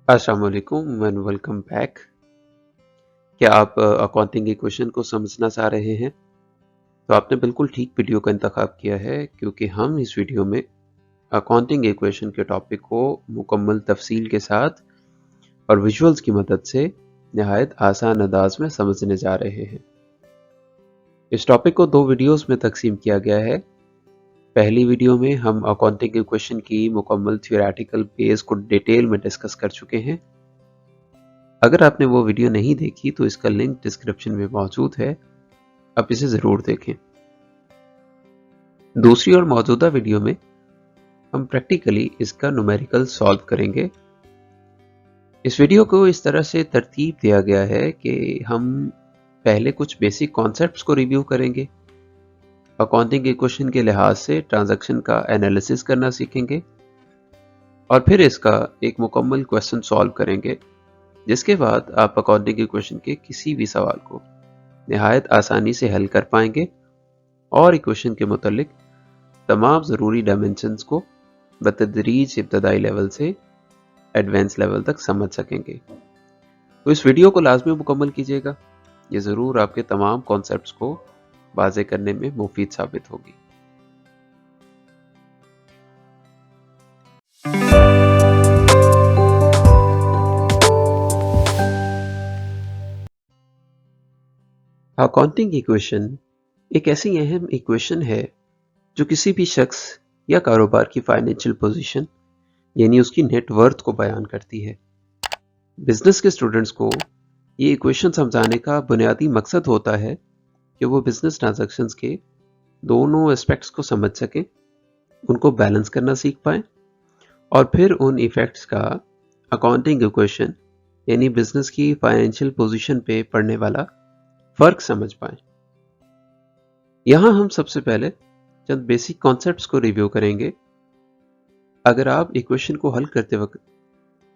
अस्सलाम वालेकुम and welcome back. क्या आप अकाउंटिंग इक्वेशन को समझना चाह रहे हैं? तो आपने बिल्कुल ठीक वीडियो का इंतखाब किया है, क्योंकि हम इस वीडियो में अकाउंटिंग इक्वेशन के टॉपिक को मुकम्मल तफसील के साथ और विजुअल्स की मदद से नहायत आसान अंदाज में समझने जा रहे हैं। इस टॉपिक को दो वीडियोस में तकसीम किया गया है। पहली वीडियो में हम अकाउंटिंग इक्वेशन की मुकम्मल थ्योरेटिकल बेस को डिटेल में डिस्कस कर चुके हैं। अगर आपने वो वीडियो नहीं देखी तो इसका लिंक डिस्क्रिप्शन में मौजूद है, आप इसे ज़रूर देखें। दूसरी और मौजूदा वीडियो में हम प्रैक्टिकली इसका न्यूमेरिकल सॉल्व करेंगे। इस वीडियो को इस तरह से तरतीब दिया गया है कि हम पहले कुछ बेसिक कॉन्सेप्ट्स को रिव्यू करेंगे, अकाउंटिंग इक्वेशन के लिहाज से ट्रांजैक्शन का एनालिसिस करना सीखेंगे और फिर इसका एक मुकम्मल क्वेश्चन सॉल्व करेंगे, जिसके बाद आप अकाउंटिंग इक्वेशन के किसी भी सवाल को निहायत आसानी से हल कर पाएंगे और इक्वेशन के मुतालिक तमाम ज़रूरी डायमेंशंस को बतदरीज इब्तदाई लेवल से एडवांस लेवल तक समझ सकेंगे। तो इस वीडियो को लाजमी मुकम्मल कीजिएगा, ये ज़रूर आपके तमाम कॉन्सेप्ट्स को वाज़े करने में मुफीद साबित होगी। अकाउंटिंग इक्वेशन एक ऐसी अहम इक्वेशन है जो किसी भी शख्स या कारोबार की फाइनेंशियल पोजीशन यानी उसकी नेटवर्थ को बयान करती है। बिजनेस के स्टूडेंट्स को ये इक्वेशन समझाने का बुनियादी मकसद होता है कि वो बिजनेस ट्रांजैक्शंस के दोनों एस्पेक्ट्स को समझ सकें, उनको बैलेंस करना सीख पाएं और फिर उन इफेक्ट्स का अकाउंटिंग इक्वेशन यानी बिजनेस की फाइनेंशियल पोजीशन पे पड़ने वाला फर्क समझ पाएं। यहाँ हम सबसे पहले चंद बेसिक कॉन्सेप्ट्स को रिव्यू करेंगे। अगर आप इक्वेशन को हल करते वक्त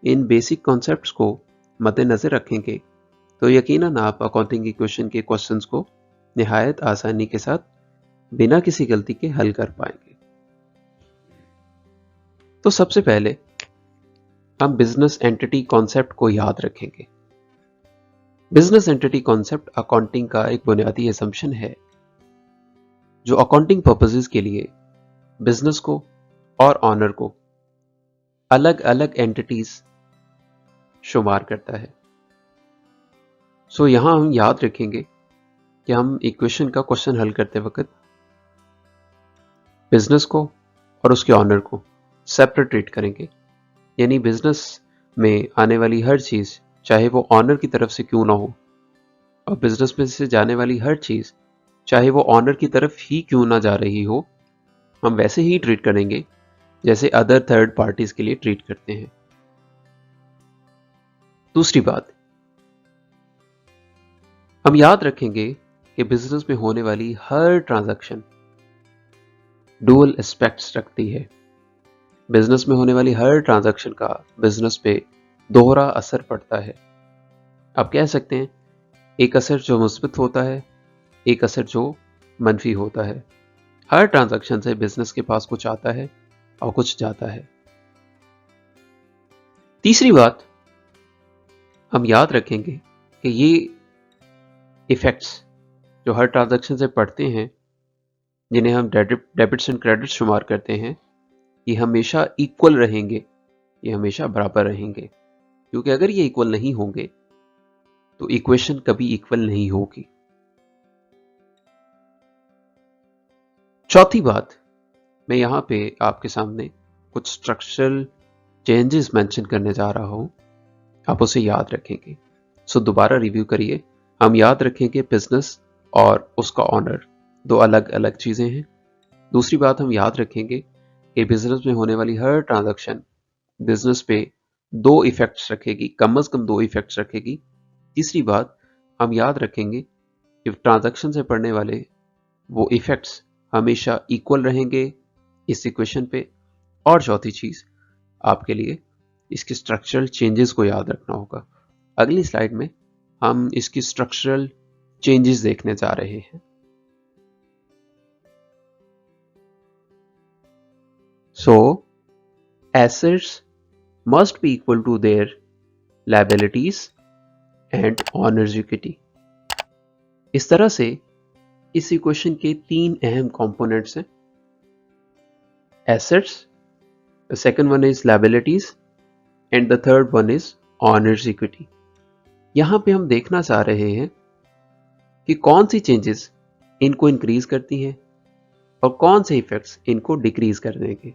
इन बेसिक कॉन्सेप्ट्स को मद्देनजर रखेंगे तो यकीनन आप अकाउंटिंग इक्वेशन के क्वेश्चंस को निहायत आसानी के साथ बिना किसी गलती के हल कर पाएंगे। तो सबसे पहले हम बिजनेस एंटिटी कॉन्सेप्ट को याद रखेंगे। बिजनेस एंटिटी कॉन्सेप्ट अकाउंटिंग का एक बुनियादी असम्पशन है जो अकाउंटिंग पर्पसेस के लिए बिजनेस को और ऑनर को अलग अलग एंटिटीज शुमार करता है। सो यहां हम याद रखेंगे कि हम इक्वेशन का क्वेश्चन हल करते वक्त बिजनेस को और उसके ऑनर को सेपरेट ट्रीट करेंगे, यानी बिजनेस में आने वाली हर चीज चाहे वो ऑनर की तरफ से क्यों ना हो और बिजनेस में से जाने वाली हर चीज चाहे वो ऑनर की तरफ ही क्यों ना जा रही हो, हम वैसे ही ट्रीट करेंगे जैसे अदर थर्ड पार्टीज के लिए ट्रीट करते हैं। दूसरी बात, हम याद रखेंगे कि बिजनेस में होने वाली हर ट्रांजैक्शन डुअल एस्पेक्ट्स रखती है। बिजनेस में होने वाली हर ट्रांजैक्शन का बिजनेस पे दोहरा असर पड़ता है। आप कह सकते हैं एक असर जो मुस्बत होता है, एक असर जो मनफी होता है। हर ट्रांजैक्शन से बिजनेस के पास कुछ आता है और कुछ जाता है। तीसरी बात, हम याद रखेंगे कि ये इफेक्ट्स जो हर ट्रांजैक्शन से पड़ते हैं, जिन्हें हम डेबिट्स एंड क्रेडिट्स शुमार करते हैं, ये हमेशा इक्वल रहेंगे, ये हमेशा बराबर रहेंगे, क्योंकि अगर ये इक्वल नहीं होंगे तो इक्वेशन कभी इक्वल नहीं होगी। चौथी बात, मैं यहां पे आपके सामने कुछ स्ट्रक्चरल चेंजेस मेंशन करने जा रहा हूं, आप उसे याद रखेंगे। सो दोबारा रिव्यू करिए। हम याद रखेंगे बिजनेस और उसका ऑनर दो अलग अलग चीजें हैं। दूसरी बात, हम याद रखेंगे कि बिजनेस में होने वाली हर ट्रांजैक्शन बिजनेस पे दो इफेक्ट्स रखेगी, कम से कम दो इफेक्ट्स रखेगी। तीसरी बात, हम याद रखेंगे कि ट्रांजैक्शन से पड़ने वाले वो इफेक्ट्स हमेशा इक्वल रहेंगे इस इक्वेशन पे। और चौथी चीज, आपके लिए इसके स्ट्रक्चरल चेंजेस को याद रखना होगा। अगली स्लाइड में हम इसकी स्ट्रक्चरल चेंजेस देखने जा रहे हैं। So assets must be equal to their liabilities and owners equity. इस तरह से इस इक्वेशन के तीन अहम कंपोनेंट्स हैं, assets, the second one is liabilities and the third one is honours equity. यहां पे हम देखना चाह रहे हैं कि कौन सी चेंजेस इनको इंक्रीज करती हैं और कौन से इफेक्ट्स इनको डिक्रीज कर देंगे।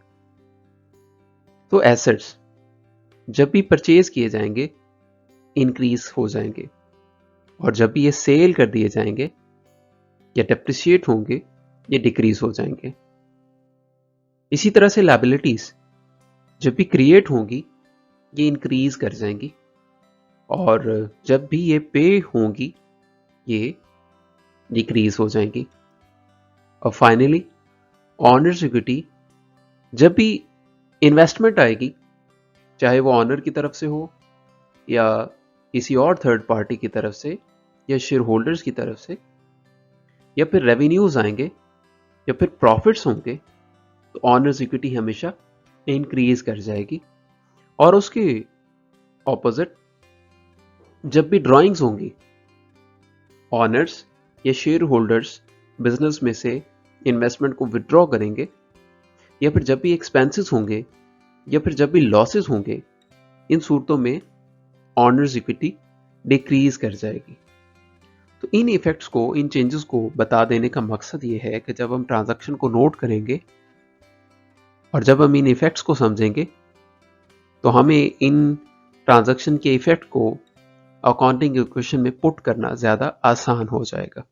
तो एसेट्स जब भी परचेज किए जाएंगे इंक्रीज हो जाएंगे, और जब भी ये सेल कर दिए जाएंगे या डेप्रिशिएट होंगे ये डिक्रीज हो जाएंगे। इसी तरह से लायबिलिटीज जब भी क्रिएट होंगी ये इंक्रीज कर जाएंगी, और जब भी ये पे होंगी ये डिक्रीज हो जाएंगी। और फाइनली ऑनर्स इक्विटी जब भी इन्वेस्टमेंट आएगी, चाहे वो ऑनर की तरफ से हो या किसी और थर्ड पार्टी की तरफ से या शेयर होल्डर्स की तरफ से, या फिर रेवेन्यूज आएंगे या फिर प्रॉफिट्स होंगे, तो ऑनर्स इक्विटी हमेशा इंक्रीज कर जाएगी। और उसके ऑपोजिट जब भी ड्रॉइंग्स होंगी, ऑनर्स या शेयर होल्डर्स बिजनेस में से इन्वेस्टमेंट को विड्रॉ करेंगे, या फिर जब भी एक्सपेंसेस होंगे या फिर जब भी लॉसेस होंगे, इन सूरतों में ऑनर्स इक्विटी डिक्रीज कर जाएगी। तो इन इफेक्ट्स को, इन चेंजेस को बता देने का मकसद ये है कि जब हम ट्रांजैक्शन को नोट करेंगे और जब हम इन इफेक्ट्स को समझेंगे तो हमें इन ट्रांजैक्शन के इफेक्ट को अकाउंटिंग इक्वेशन में पुट करना ज्यादा आसान हो जाएगा।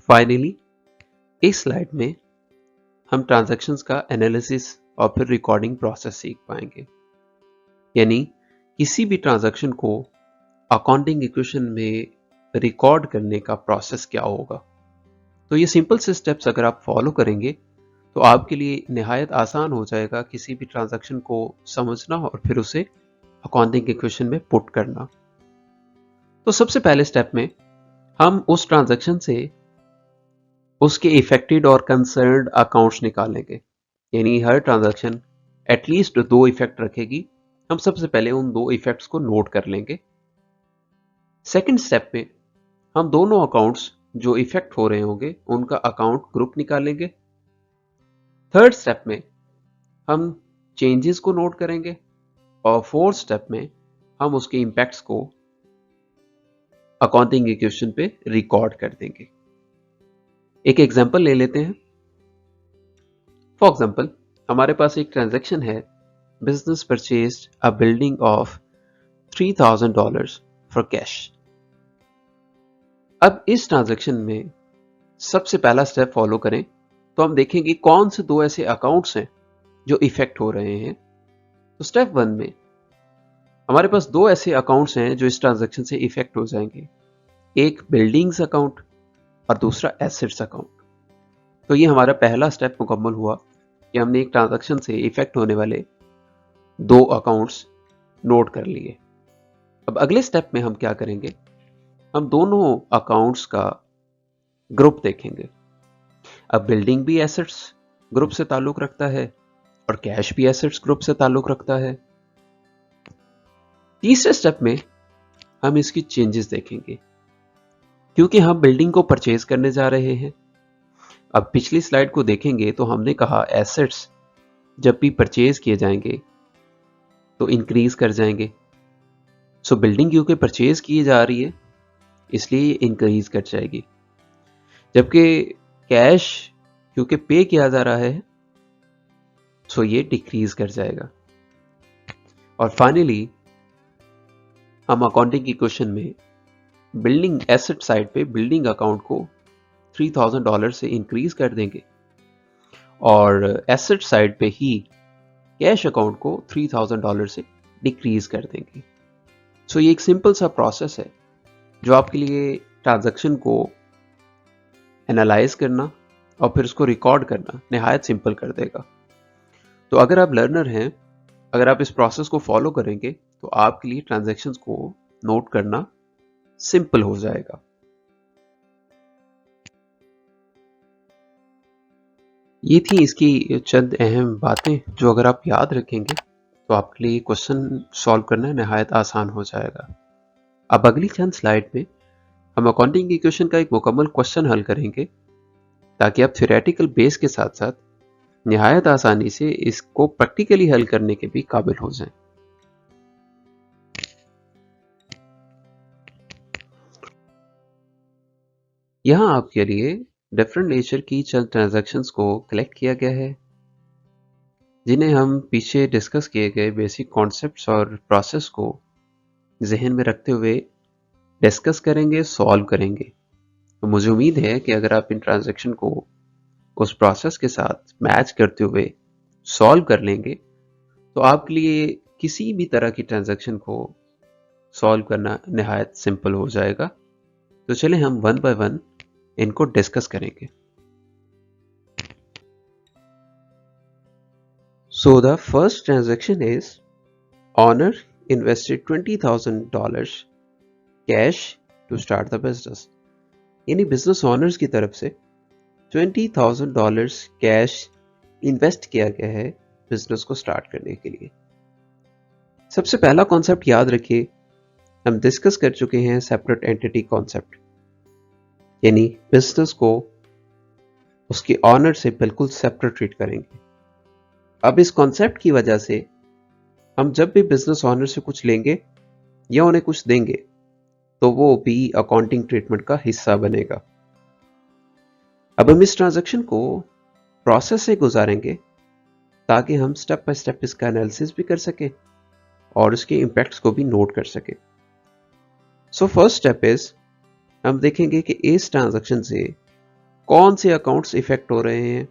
फाइनली इस स्लाइड में हम ट्रांजैक्शंस का एनालिसिस और फिर रिकॉर्डिंग प्रोसेस सीख पाएंगे, यानी किसी भी ट्रांजैक्शन को अकाउंटिंग इक्वेशन में रिकॉर्ड करने का प्रोसेस क्या होगा। तो ये सिंपल से स्टेप्स अगर आप फॉलो करेंगे तो आपके लिए निहायत आसान हो जाएगा किसी भी ट्रांजैक्शन को समझना और फिर उसे अकाउंटिंग इक्वेशन में पुट करना। तो सबसे पहले स्टेप में हम उस ट्रांजैक्शन से उसके इफेक्टेड और कंसर्न्ड अकाउंट्स निकालेंगे, यानी हर ट्रांजैक्शन एटलीस्ट 2 इफेक्ट रखेगी। हम सबसे पहले उन 2 इफेक्ट्स को नोट कर लेंगे। सेकंड स्टेप में हम दोनों अकाउंट्स जो इफेक्ट हो रहे होंगे उनका अकाउंट ग्रुप निकालेंगे। थर्ड स्टेप में हम चेंजेस को नोट करेंगे, और फोर्थ स्टेप में हम उसके इंपैक्ट्स को अकाउंटिंग इक्वेशन पे रिकॉर्ड कर देंगे। एक एग्जांपल ले लेते हैं। फॉर एग्जांपल हमारे पास एक ट्रांजैक्शन है, business purchased a building of $3,000 for cash. अब इस ट्रांजैक्शन में सबसे पहला स्टेप फॉलो करें तो हम देखेंगे कौन से 2 ऐसे अकाउंट्स हैं जो इफेक्ट हो रहे हैं। तो स्टेप 1 में हमारे पास 2 ऐसे अकाउंट्स हैं जो इस ट्रांजैक्शन से इफेक्ट हो जाएंगे, एक बिल्डिंग्स अकाउंट और दूसरा एसेट्स अकाउंट। तो ये हमारा पहला स्टेप मुकम्मल हुआ कि हमने एक ट्रांजैक्शन से इफेक्ट होने वाले 2 अकाउंट्स नोट कर लिए। अब अगले स्टेप में हम क्या करेंगे, हम दोनों अकाउंट्स का ग्रुप देखेंगे। अब बिल्डिंग भी एसेट्स ग्रुप से ताल्लुक रखता है और कैश भी एसेट्स ग्रुप से ताल्लुक रखता है। तीसरे स्टेप में हम इसकी चेंजेस देखेंगे, क्योंकि हम बिल्डिंग को परचेज करने जा रहे हैं। अब पिछली स्लाइड को देखेंगे तो हमने कहा एसेट्स जब भी परचेज किए जाएंगे तो इंक्रीज कर जाएंगे। सो बिल्डिंग क्योंकि परचेज की जा रही है इसलिए इंक्रीज कर जाएगी, जबकि कैश क्योंकि पे किया जा रहा है सो ये डिक्रीज कर जाएगा। और फाइनली हम अकाउंटिंग इक्वेशन में बिल्डिंग एसेट साइड पे बिल्डिंग अकाउंट को $3,000 से इंक्रीज कर देंगे और एसेट साइड पे ही कैश अकाउंट को $3,000 से डिक्रीज कर देंगे। सो ये एक सिंपल सा प्रोसेस है जो आपके लिए ट्रांजैक्शन को एनालाइज करना और फिर उसको रिकॉर्ड करना निहायत सिंपल कर देगा। तो अगर आप लर्नर हैं, अगर आप इस प्रोसेस को फॉलो करेंगे तो आपके लिए ट्रांजैक्शंस को नोट करना सिंपल हो जाएगा। ये थी इसकी चंद अहम बातें जो अगर आप याद रखेंगे तो आपके लिए क्वेश्चन सॉल्व करना नहायत आसान हो जाएगा। अब अगली चंद स्लाइड में हम अकाउंटिंग इक्वेशन का एक मुकम्मल क्वेश्चन हल करेंगे ताकि आप थ्योरेटिकल बेस के साथ साथ निहायत आसानी से इसको प्रैक्टिकली हल करने के भी काबिल हो जाएं। यहाँ आपके लिए डिफरेंट नेचर की चंद ट्रांजैक्शंस को कलेक्ट किया गया है जिन्हें हम पीछे डिस्कस किए गए बेसिक कॉन्सेप्ट्स और प्रोसेस को जहन में रखते हुए डिस्कस करेंगे, सॉल्व करेंगे। तो मुझे उम्मीद है कि अगर आप इन ट्रांजैक्शन को उस प्रोसेस के साथ मैच करते हुए सॉल्व कर लेंगे तो आपके लिए किसी भी तरह की ट्रांजैक्शन को सॉल्व करना निहायत सिंपल हो जाएगा। तो चलें हम वन बाय वन इनको डिस्कस करेंगे। So the first transaction is owner invested $20,000 cash to start the business। यानी बिजनेस ओनर्स की तरफ से $20,000 कैश इन्वेस्ट किया गया है बिजनेस को स्टार्ट करने के लिए। सबसे पहला कॉन्सेप्ट याद रखिए, हम डिस्कस कर चुके हैं सेपरेट एंटिटी कॉन्सेप्ट, यानी बिजनेस को उसके ऑनर से बिल्कुल सेपरेट ट्रीट करेंगे। अब इस कॉन्सेप्ट की वजह से हम जब भी बिजनेस ऑनर से कुछ लेंगे या उन्हें कुछ देंगे तो वो भी अकाउंटिंग ट्रीटमेंट का हिस्सा बनेगा। अब हम इस ट्रांजैक्शन को प्रोसेस से गुजारेंगे ताकि हम स्टेप बाय स्टेप इसका एनालिसिस भी कर सके और इसके इंपैक्ट्स को भी नोट कर सके। सो फर्स्ट स्टेप इज, हम देखेंगे कि इस ट्रांजैक्शन से कौन से अकाउंट्स इफेक्ट हो रहे हैं।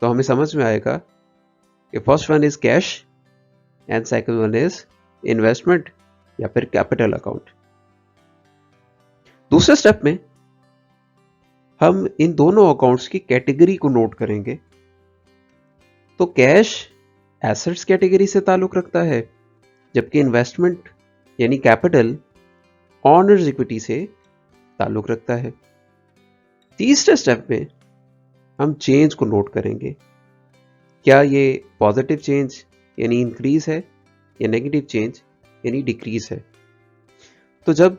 तो हमें समझ में आएगा कि first one is cash and second one is investment या फिर कैपिटल अकाउंट। दूसरे स्टेप में हम इन दोनों अकाउंट्स की कैटेगरी को नोट करेंगे। तो कैश एसेट्स कैटेगरी से ताल्लुक रखता है, जबकि इन्वेस्टमेंट यानी कैपिटल ऑनर्स इक्विटी से ताल्लुक रखता है। तीसरे स्टेप में हम चेंज को नोट करेंगे, क्या ये पॉजिटिव चेंज यानी इंक्रीज है या नेगेटिव चेंज यानी डिक्रीज है। तो जब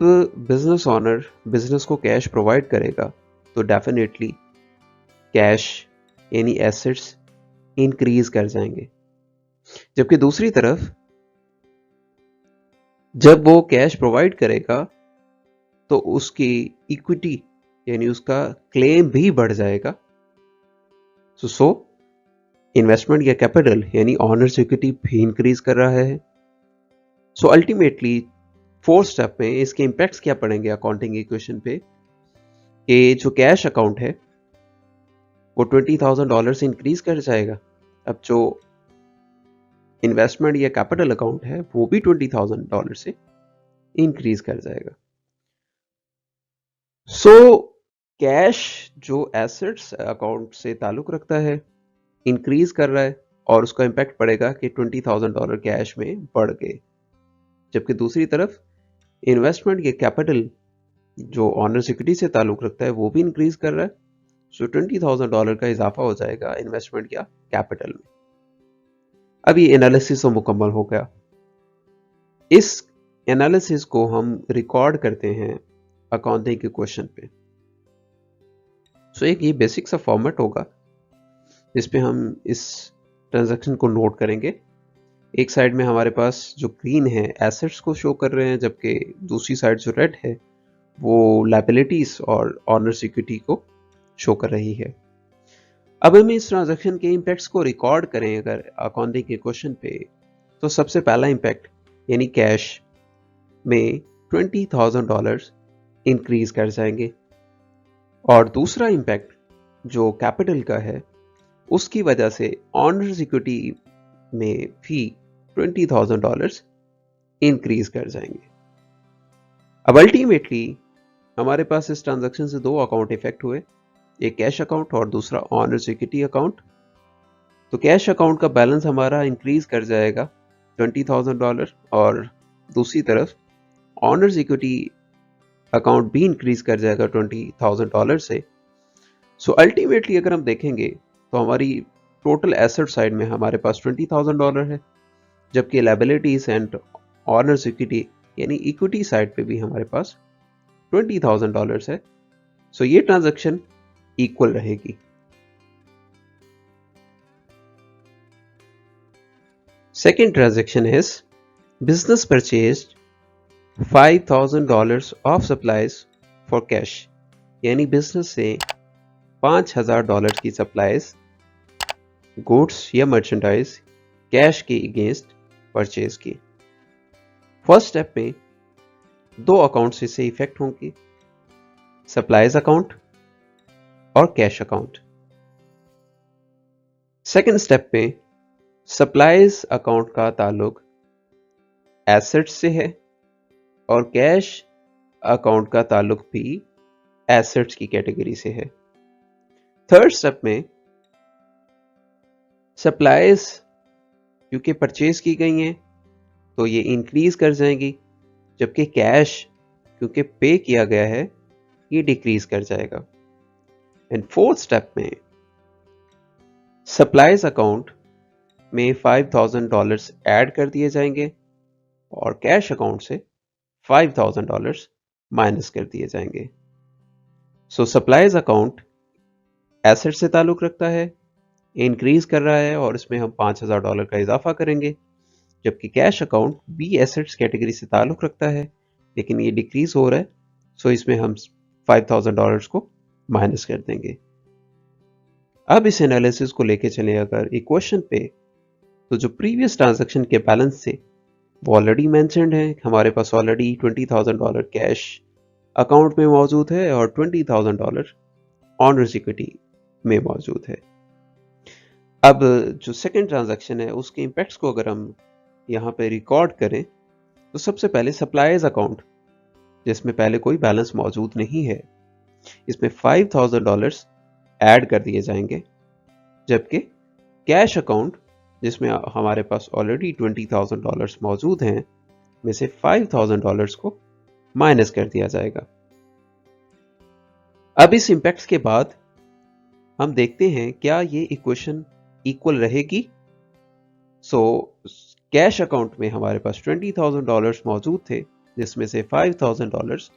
बिजनेस ओनर बिजनेस को कैश प्रोवाइड करेगा तो डेफिनेटली कैश यानी एसेट्स इंक्रीज कर जाएंगे, जबकि दूसरी तरफ जब वो कैश प्रोवाइड करेगा तो उसकी इक्विटी यानी उसका क्लेम भी बढ़ जाएगा। सो इन्वेस्टमेंट या कैपिटल यानी ऑनर्स इक्विटी भी इंक्रीज कर रहा है। सो अल्टीमेटली फोर्थ स्टेप में इसके इंपैक्ट्स क्या पड़ेंगे अकाउंटिंग इक्वेशन पे, कि जो कैश अकाउंट है वो $20,000 से इंक्रीज कर जाएगा। अब जो इन्वेस्टमेंट या कैपिटल अकाउंट है वो भी $20,000 से इंक्रीज कर जाएगा। सो कैश जो एसेट्स अकाउंट से ताल्लुक रखता है इंक्रीज कर रहा है और उसका इंपैक्ट पड़ेगा कि $20,000 कैश में बढ़ गए, जबकि दूसरी तरफ इन्वेस्टमेंट या कैपिटल जो ऑनर्स इक्विटी से ताल्लुक रखता है वो भी इंक्रीज कर रहा है। सो $20,000 का इजाफा हो जाएगा इन्वेस्टमेंट या कैपिटल में। अब ये एनालिसिस तो मुकम्मल हो गया। इस एनालिसिस को हम रिकॉर्ड करते हैं अकाउंटिंग के क्वेश्चन पे। सो एक ये बेसिक सा फॉर्मेट होगा जिस पे हम इस ट्रांजैक्शन को नोट करेंगे। एक साइड में हमारे पास जो ग्रीन है एसेट्स को शो कर रहे हैं, जबकि दूसरी साइड जो रेड है वो लायबिलिटीज और ऑनर्स इक्विटी को शो कर रही है। अब हम इस ट्रांजैक्शन के इंपैक्ट्स को रिकॉर्ड करें अगर अकाउंटिंग के क्वेश्चन पे, तो सबसे पहला इंपैक्ट यानी कैश में $20,000 इंक्रीज कर जाएंगे और दूसरा इंपैक्ट जो कैपिटल का है उसकी वजह से ऑनर्स इक्विटी में भी $20,000 इंक्रीज कर जाएंगे। अब अल्टीमेटली हमारे पास इस ट्रांजैक्शन से दो अकाउंट इफेक्ट हुए, एक कैश अकाउंट और दूसरा ऑनर्स इक्विटी अकाउंट। तो कैश अकाउंट का बैलेंस हमारा इंक्रीज कर जाएगा $20,000 और दूसरी तरफ ऑनर्स इक्विटी अकाउंट भी इंक्रीज कर जाएगा $20,000 से। सो अल्टीमेटली अगर हम देखेंगे तो हमारी टोटल एसेट साइड में हमारे पास $20,000 है जबकि लायबिलिटीज एंड ऑनर्स इक्विटी यानी इक्विटी साइड पे भी हमारे पास $20,000 है। सो ये ट्रांजैक्शन इक्वल रहेगी। Second transaction is business purchased $5,000 of supplies for cash, यानी बिजनेस से $5,000 की सप्लाईज गुड्स या मर्चेंडाइज कैश के अगेंस्ट परचेज की। फर्स्ट स्टेप में दो अकाउंट से इफेक्ट होंगे, सप्लाईज अकाउंट और कैश अकाउंट। सेकेंड स्टेप में सप्लाईज अकाउंट का ताल्लुक एसेट्स से है और कैश अकाउंट का ताल्लुक भी एसेट्स की कैटेगरी से है। थर्ड स्टेप में सप्लाईज क्योंकि परचेज की गई हैं तो ये इंक्रीज कर जाएंगी, जबकि कैश क्योंकि पे किया गया है ये डिक्रीज कर जाएगा। एंड फोर्थ स्टेप में सप्लाईज अकाउंट में $5,000 ऐड कर दिए जाएंगे और कैश अकाउंट से $5,000 माइनस कर दिए जाएंगे। सो सप्लाईज अकाउंट एसेट से ताल्लुक रखता है, इंक्रीज कर रहा है और इसमें हम $5,000 का इजाफा करेंगे, जबकि कैश अकाउंट भी एसेट्स कैटेगरी से ताल्लुक रखता है लेकिन ये डिक्रीज हो रहा है, सो इसमें हम $5,000 को माइनस कर देंगे। अब इस एनालिसिस को लेके चले अगर इक्वेशन पे, तो जो प्रीवियस ट्रांजैक्शन के बैलेंस थे वो ऑलरेडी मेंशन्ड है। हमारे पास ऑलरेडी $20,000 कैश अकाउंट में मौजूद है और $20,000 ऑनर्स इक्विटी में मौजूद है। अब जो सेकंड ट्रांजैक्शन है उसके इंपैक्ट्स को अगर हम यहाँ पे रिकॉर्ड करें तो सबसे पहले सप्लाईज अकाउंट, जिसमें पहले कोई बैलेंस मौजूद नहीं है, इसमें $5,000 ऐड कर दिए जाएंगे, जबकि कैश अकाउंट जिसमें हमारे पास ऑलरेडी $20,000 मौजूद हैं में से $5,000 को माइनस कर दिया जाएगा। अब इस इंपैक्ट्स के बाद हम देखते हैं क्या ये इक्वेशन इक्वल रहेगी। सो कैश अकाउंट में हमारे पास $20,000 मौजूद थे जिसमें से $5,000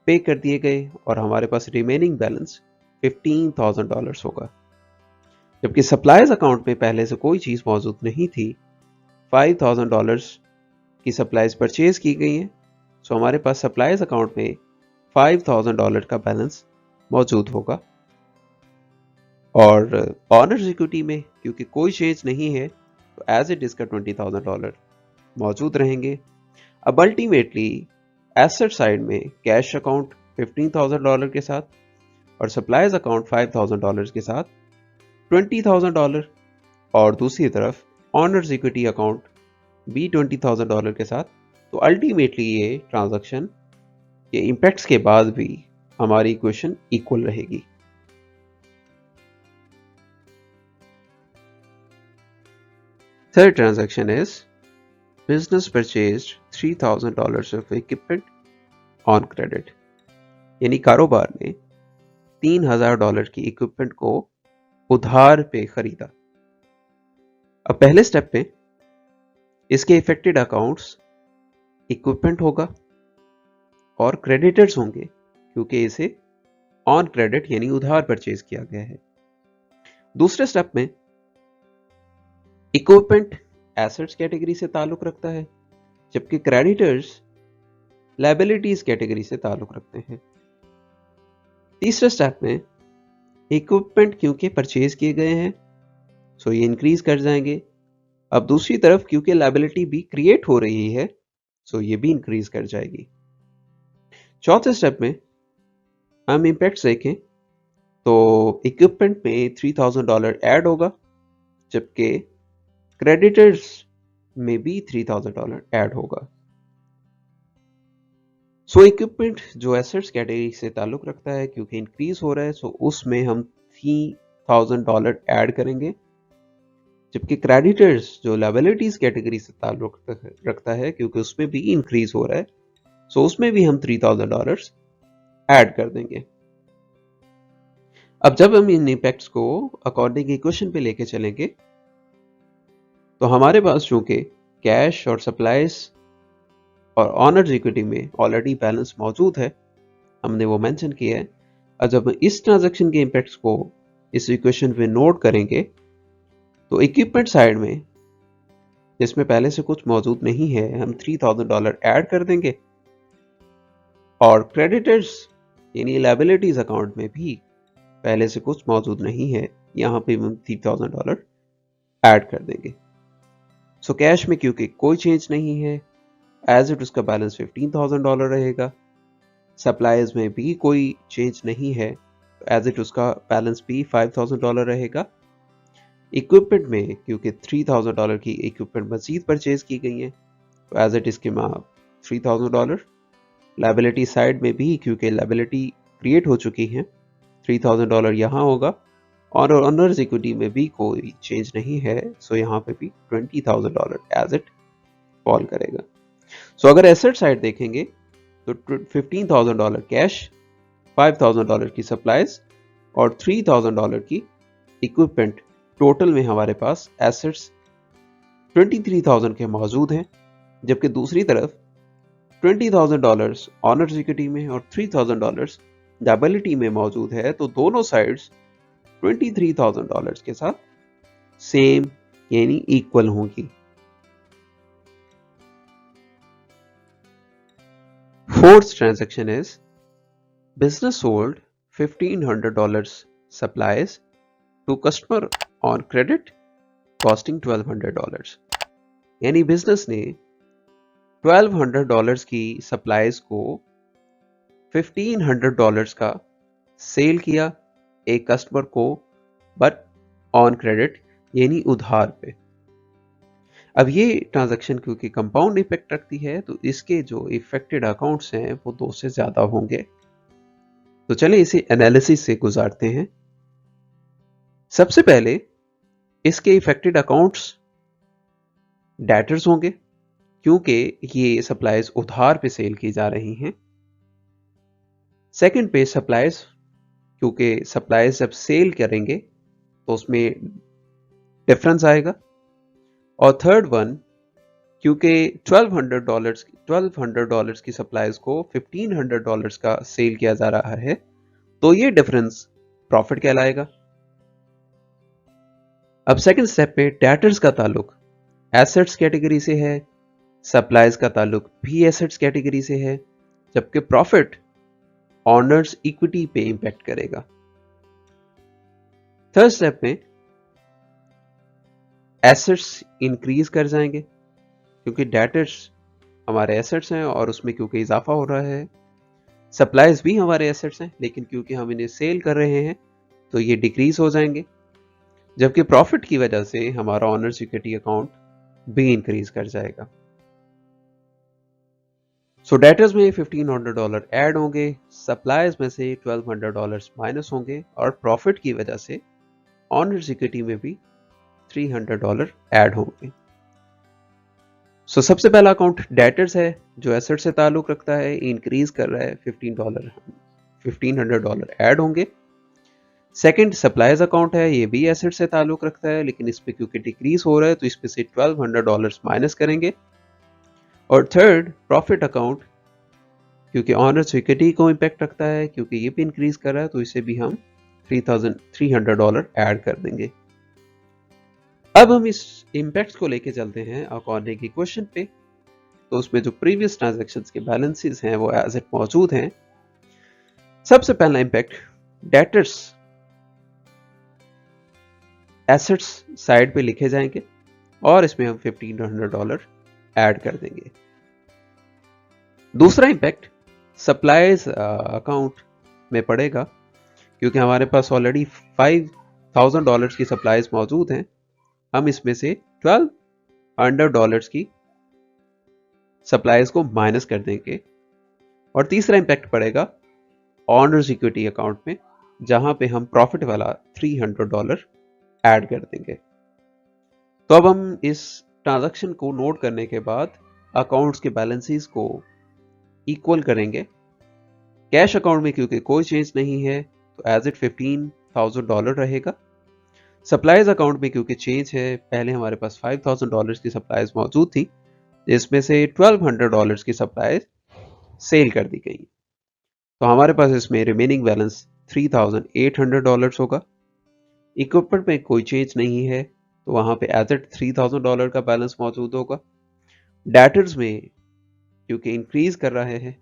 पे कर दिए गए और हमारे पास रिमेनिंग बैलेंस $15,000 होगा, जबकि सप्लाईज अकाउंट में पहले से कोई चीज मौजूद नहीं थी। $5,000 की सप्लाईज परचेज की गई हैं, सो हमारे पास सप्लाईज अकाउंट में $5,000 का बैलेंस मौजूद होगा और ऑनर्स इक्विटी में क्योंकि कोई चेंज नहीं है तो एज इट इज का $20,000 मौजूद रहेंगे। अब अल्टीमेटली एसेट साइड में कैश अकाउंट $15,000 के साथ और सप्लाईज अकाउंट $5,000 के साथ $20,000 और दूसरी तरफ ऑनर्स इक्विटी अकाउंट भी $20,000 के साथ, तो अल्टीमेटली ये ट्रांजैक्शन के इंपैक्ट्स के बाद भी हमारी इक्वेशन इक्वल रहेगी। Third transaction is business purchased $3,000 of equipment on credit, यानी कारोबार ने $3,000 की इक्विपमेंट को उधार पे खरीदा। अब पहले स्टेप पे इसके इफेक्टेड अकाउंट्स इक्विपमेंट होगा और क्रेडिटर्स होंगे क्योंकि इसे ऑन क्रेडिट यानी उधार परचेज किया गया है। दूसरे स्टेप में इक्विपमेंट एसेट्स कैटेगरी से ताल्लुक रखता है, जबकि क्रेडिटर्स लायबिलिटीज कैटेगरी से ताल्लुक रखते हैं। तीसरे स्टेप में इक्विपमेंट क्योंकि परचेज किए गए हैं सो ये इंक्रीज कर जाएंगे। अब दूसरी तरफ क्योंकि लायबिलिटी भी क्रिएट हो रही है सो ये भी इंक्रीज कर जाएगी। चौथे स्टेप में हम इंपैक्ट देखें तो इक्विपमेंट में $3,000 ऐड होगा, जबकि क्रेडिटर्स में भी $3,000 ऐड होगा। सो इक्विपमेंट जो एसेट्स कैटेगरी से ताल्लुक रखता है क्योंकि इंक्रीज हो रहा है सो उसमें हम $3,000 ऐड करेंगे, जबकि क्रेडिटर्स जो लायबिलिटीज कैटेगरी से ताल्लुक रखता है क्योंकि उसमें भी इंक्रीज हो रहा है सो उसमें भी हम $3,000 ऐड कर देंगे। अब जब हम इन इंपैक्ट्स को अकॉर्डिंग इक्वेशन पे लेके चलेंगे तो हमारे पास चूंकि कैश और सप्लाईज और ऑनर्स इक्विटी में ऑलरेडी बैलेंस मौजूद है, हमने वो मेंशन किया है। और जब हम इस ट्रांजैक्शन के इम्पैक्ट्स को इस इक्वेशन में नोट करेंगे तो इक्विपमेंट साइड में जिसमें पहले से कुछ मौजूद नहीं है, हम $3000 ऐड कर देंगे और क्रेडिटर्स यानी लायबिलिटीज अकाउंट में भी पहले से कुछ मौजूद नहीं है, यहां पे हम $3000 ऐड कर देंगे। सो कैश में क्योंकि कोई चेंज नहीं है, एज इट उसका बैलेंस $15,000 रहेगा। सप्लाईज में भी कोई चेंज नहीं है, एज इट उसका बैलेंस भी $5,000 रहेगा। इक्विपमेंट में क्योंकि $3,000 की इक्विपमेंट मजीद परचेज की गई है, तो एज इट इसके माँ $3,000। लायबिलिटी साइड में भी क्योंकि लायबिलिटी क्रिएट हो चुकी है, $3,000 यहाँ होगा और ऑनर्स इक्विटी में भी कोई चेंज नहीं है, सो यहाँ पे भी $20,000 एज इट फॉल करेगा। सो अगर एसेट साइड देखेंगे तो $15,000 कैश, $5,000 की सप्लाईज और $3,000 की इक्विपमेंट, टोटल में हमारे पास एसेट्स 23,000 के मौजूद हैं, जबकि दूसरी तरफ $20,000 ऑनर्स इक्विटी में और $3,000 लायबिलिटी में मौजूद है। तो दोनों साइड्स $23,000 के साथ सेम यानी इक्वल होंगी। Fourth transaction is business sold $1,500 supplies to customer on credit costing $1,200। यानी बिजनेस ने $1,200 की सप्लाईज को $1,500 का सेल किया एक कस्टमर को, बट ऑन क्रेडिट यानी उधार पे। अब ये ट्रांजैक्शन क्योंकि कंपाउंड इफेक्ट रखती है, तो इसके जो इफेक्टेड अकाउंट्स हैं वो 2 से ज्यादा होंगे। तो चलिए इसे एनालिसिस से गुजारते हैं। सबसे पहले इसके इफेक्टेड अकाउंट्स डेटर्स होंगे क्योंकि ये सप्लाईज उधार पे सेल की जा रही हैं। सेकंड पे सप्लाईज, क्योंकि सप्लाईज जब सेल करेंगे तो उसमें डिफरेंस आएगा। और थर्ड वन, क्योंकि $1,200 की सप्लाईज को $1,500 का सेल किया जा रहा है, तो ये डिफरेंस प्रॉफिट कहलाएगा। अब सेकंड स्टेप पे डेटर्स का ताल्लुक एसेट्स कैटेगरी से है, सप्लाईज का ताल्लुक भी एसेट्स कैटेगरी से है, जबकि प्रॉफिट ऑनर्स इक्विटी पे इंपैक्ट करेगा। थर्ड स्टेप में एसेट्स इंक्रीज कर जाएंगे क्योंकि डेटर्स हमारे एसेट्स हैं और उसमें क्योंकि इजाफा हो रहा है। सप्लाईज भी हमारे एसेट्स हैं, लेकिन क्योंकि हम इन्हें सेल कर रहे हैं तो ये डिक्रीज हो जाएंगे, जबकि प्रॉफिट की वजह से हमारा ऑनर्स इक्विटी अकाउंट भी इंक्रीज कर जाएगा। सो डेटर्स में $1,500 ऐड होंगे, सप्लाईज में से $1,200 माइनस होंगे और प्रॉफिट की वजह से ऑनर्स इक्विटी में भी $300 ऐड होंगे। सो सबसे पहला अकाउंट डेटर्स है जो एसेट से ताल्लुक रखता है, इंक्रीज कर रहा है, $1,500 ऐड होंगे। सेकंड सप्लाईज अकाउंट है, ये भी एसेट से ताल्लुक रखता है, लेकिन इस पे क्योंकि डिक्रीज हो रहा है तो इस पे से $1,200 माइनस करेंगे। और थर्ड प्रॉफिट अकाउंट, क्योंकि ऑनर्स इक्विटी को इंपैक्ट रखता है, क्योंकि ये भी इंक्रीज कर रहा है तो इसे भी हम $3,300 ऐड कर देंगे। अब हम इस इंपैक्ट्स को लेके चलते हैं अकाउंटिंग इक्वेशन पे। तो उसमें जो प्रीवियस ट्रांजैक्शंस के बैलेंसेस हैं वो एज इट मौजूद हैं। सबसे पहला इंपैक्ट डेटर्स एसेट्स साइड पे लिखे जाएंगे और इसमें हम $1,500 ऐड कर देंगे। दूसरा इंपैक्ट सप्लाईज अकाउंट में पड़ेगा, क्योंकि हमारे पास ऑलरेडी $5,000 की सप्लाईज मौजूद हैं, हम इसमें से $1,200 की सप्लाईज को माइनस कर देंगे। और तीसरा इंपैक्ट पड़ेगा ऑनर्स इक्विटी अकाउंट में, जहां पे हम प्रॉफिट वाला $300 ऐड कर देंगे। तो अब हम इस ट्रांजैक्शन को नोट करने के बाद अकाउंट्स के बैलेंसेस को इक्वल करेंगे। कैश अकाउंट में क्योंकि कोई चेंज नहीं है तो एज इट $15,000 रहेगा। सप्लाईज अकाउंट में क्योंकि चेंज है, पहले हमारे पास $5,000 की सप्लाईज मौजूद थी, जिसमें से $1,200 की सप्लाईज सेल कर दी गई। तो हमारे पास इसमें रिमेनिंग बैलेंस $3,800 होगा। इक्विपमेंट में कोई चेंज नहीं है, तो वहां पे एसेट $3,000 का बैलेंस मौजूद होगा। डेटर्स में क्योंकि इंक्रीज कर रहे हैं,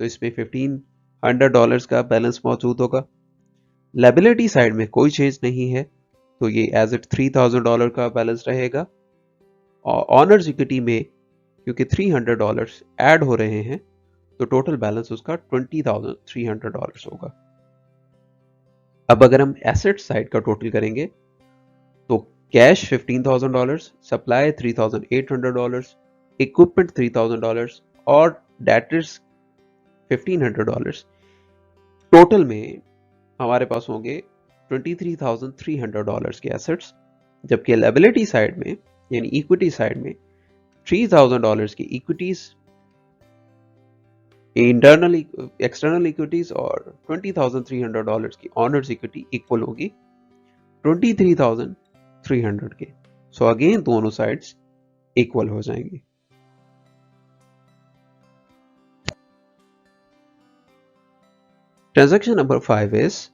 तो इसमें $1,500 का बैलेंस मौजूद होगा। लायबिलिटी साइड में कोई चेंज नहीं है, तो ये एज इट $3,000 का बैलेंस रहेगा। और ऑनर्स इक्विटी में क्योंकि $300 ऐड हो रहे हैं, तो टोटल बैलेंस उसका $20,300 होगा। अब अगर हम एसेट साइड का टोटल करेंगे, तो कैश $15,000, सप्लाई $3,800, इक्विपमेंट $3,000 और डेटर्स $1,500। टोटल में हमारे पास होंगे $23,300 के एसेट्स, जबकि लायबिलिटी साइड में यानी इक्विटी साइड में $3,000 की इक्विटीज, इंटरनल एक्सटर्नल इक्विटीज और $20,300 की ऑनर्स इक्विटी इक्वल होगी 23,300 के। सो अगेन दोनों साइड्स इक्वल हो जाएंगी। Transaction number 5 is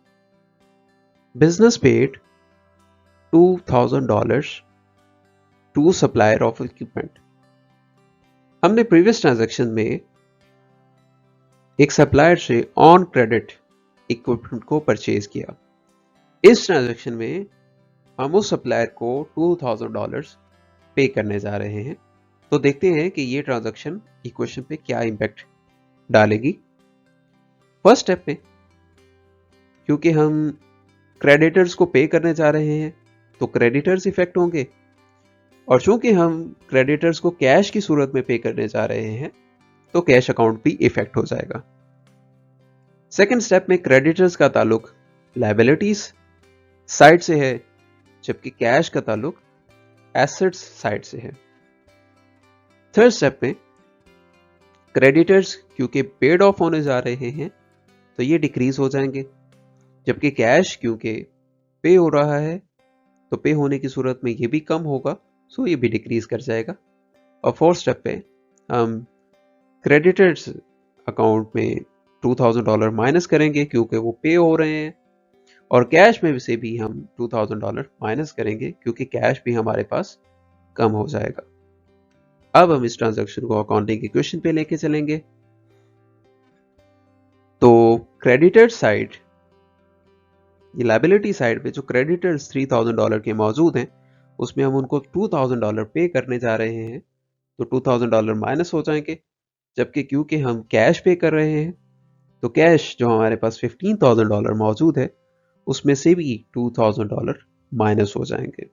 business paid $2,000 to supplier of equipment। हमने प्रीवियस ट्रांजैक्शन में एक सप्लायर से ऑन क्रेडिट इक्विपमेंट को परचेज किया। इस ट्रांजैक्शन में हम उस सप्लायर को $2,000 पे करने जा रहे हैं। तो देखते हैं कि ये ट्रांजैक्शन इक्वेशन पे क्या इंपैक्ट डालेगी। फर्स्ट स्टेप में क्योंकि हम क्रेडिटर्स को पे करने जा रहे हैं, तो क्रेडिटर्स इफेक्ट होंगे, और चूंकि हम क्रेडिटर्स को कैश की सूरत में पे करने जा रहे हैं, तो कैश अकाउंट भी इफेक्ट हो जाएगा। सेकंड स्टेप में क्रेडिटर्स का ताल्लुक लायबिलिटीज साइड से है, जबकि कैश का ताल्लुक एसेट्स साइड से है। थर्ड स्टेप में क्रेडिटर्स क्योंकि पेड ऑफ होने जा रहे हैं, तो ये डिक्रीज हो जाएंगे, जबकि कैश क्योंकि पे हो रहा है, तो पे होने की सूरत में ये भी कम होगा, सो ये भी डिक्रीज कर जाएगा। और फोर्थ स्टेप पे हम क्रेडिटर्स अकाउंट में $2,000 माइनस करेंगे क्योंकि वो पे हो रहे हैं, और कैश में से भी हम $2,000 माइनस करेंगे क्योंकि कैश भी हमारे पास कम हो जाएगा। अब हम इस ट्रांजैक्शन को अकाउंटिंग इक्वेशन पे लेके चलेंगे। तो क्रेडिटर साइड, ये लायबिलिटी साइड पे जो क्रेडिटर्स $3,000 के मौजूद हैं, उसमें हम उनको $2,000 पे करने जा रहे हैं, तो $2,000 माइनस हो जाएंगे, जबकि क्योंकि हम कैश पे कर रहे हैं, तो कैश जो हमारे पास $15,000 मौजूद है, उसमें से भी $2,000 माइनस हो जाएंगे।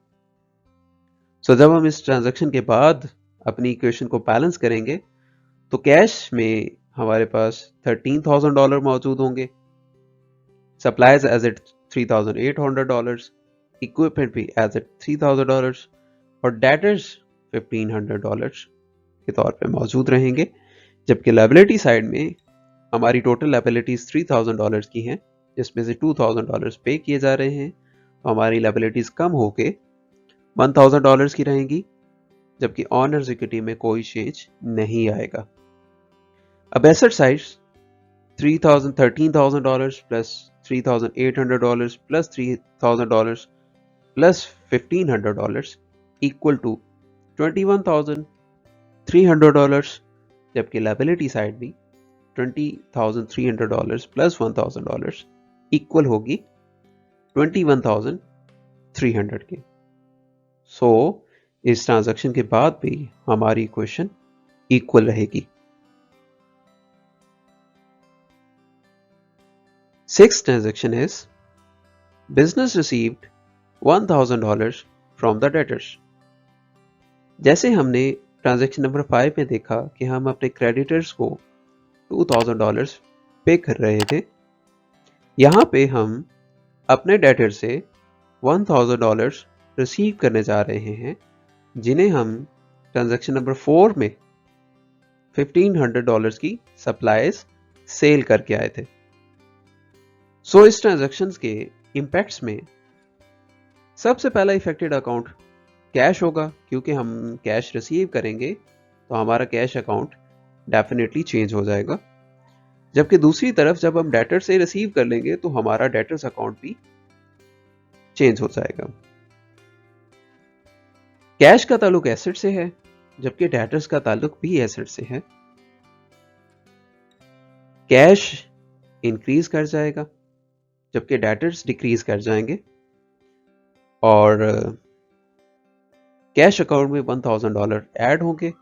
सो जब हम इस ट्रांजैक्शन के बाद अपनी इक्वेशन को बैलेंस करेंगे, तो कैश में हमारे पास $13,000 मौजूद होंगे, सप्लाईज एज इट $3,800, इक्विपमेंट भी एज इट $3,000 और डेटर्स $1,500 के तौर पे मौजूद रहेंगे, जबकि लायबिलिटी साइड में हमारी टोटल लायबिलिटीज $3,000 की हैं, जिसमें से $2,000 पे किए जा रहे हैं, तो हमारी लायबिलिटीज कम होके $1,000 की रहेंगी, जबकि ऑनर्स इक्विटी में कोई चेंज नहीं आएगा। अब asset side $13,000 plus $3,800 plus $3,000 plus $1,500 equal to $21,300, जबकि लायबिलिटी साइड भी $20,300 प्लस $1,000 इक्वल होगी $21,300 के। सो इस ट्रांजैक्शन के बाद भी हमारी इक्वेशन इक्वल रहेगी। Sixth transaction is business received $1,000 from the debtors। जैसे हमने ट्रांजैक्शन नंबर 5 में देखा कि हम अपने क्रेडिटर्स को $2,000 पे कर रहे थे, यहां पे हम अपने डेटर से $1,000 रिसीव करने जा रहे हैं, जिन्हें हम ट्रांजैक्शन नंबर 4 में $1,500 की सप्लाईज सेल करके आए थे। सो इस ट्रांजैक्शंस के इंपैक्ट्स में सबसे पहला इफेक्टेड अकाउंट कैश होगा, क्योंकि हम कैश रिसीव करेंगे तो हमारा कैश अकाउंट डेफिनेटली चेंज हो जाएगा। जबकि दूसरी तरफ जब हम डेटर से रिसीव कर लेंगे तो हमारा डेटर्स अकाउंट भी चेंज हो जाएगा। कैश का ताल्लुक एसेट से है, जबकि डेटर्स का ताल्लुक भी एसेट से है। कैश इंक्रीज कर जाएगा जबकि डेटर्स डिक्रीज कर जाएंगे, और कैश अकाउंट में $1000 ऐड होंगे